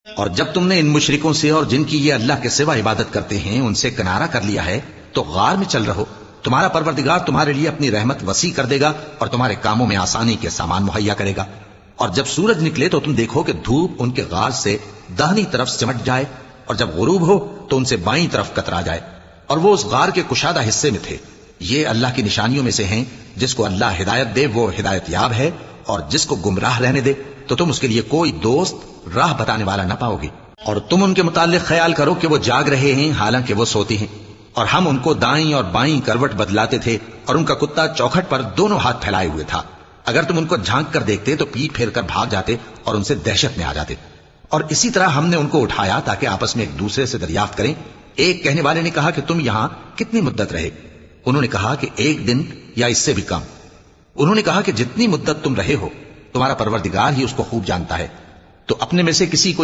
اور جب تم نے ان مشرکوں سے اور جن کی یہ اللہ کے سوا عبادت کرتے ہیں ان سے کنارہ کر لیا ہے تو غار میں چل رہو، تمہارا پروردگار تمہارے لیے اپنی رحمت وسیع کر دے گا اور تمہارے کاموں میں آسانی کے سامان مہیا کرے گا۔ اور جب سورج نکلے تو تم دیکھو کہ دھوپ ان کے غار سے داہنی طرف سمٹ جائے، اور جب غروب ہو تو ان سے بائیں طرف کترا جائے، اور وہ اس غار کے کشادہ حصے میں تھے۔ یہ اللہ کی نشانیوں میں سے ہیں، جس کو اللہ ہدایت دے وہ ہدایت یاب ہے، اور جس کو گمراہ رہنے دے تو تم اس کے لیے کوئی دوست راہ بتانے والا نہ پاؤ گے۔ اور تم ان کے متعلق خیال کرو کہ وہ جاگ رہے ہیں حالانکہ وہ سوتے ہیں، اور ہم ان کو دائیں اور بائیں کروٹ بدلاتے تھے، اور ان کا کتا چوکھٹ پر دونوں ہاتھ پھیلائے ہوئے تھا۔ اگر تم ان کو جھانک کر دیکھتے تو پیٹ پھیر کر بھاگ جاتے اور ان سے دہشت میں آ جاتے۔ اور اسی طرح ہم نے ان کو اٹھایا تاکہ آپس میں ایک دوسرے سے دریافت کریں۔ ایک کہنے والے نے کہا کہ تم یہاں کتنی مدت رہے؟ انہوں نے کہا کہ 1 دن یا اس سے بھی کم۔ انہوں نے کہا کہ جتنی مدت تم رہے ہو تمہارا پروردگار ہی اس کو خوب جانتا ہے، تو اپنے میں سے کسی کو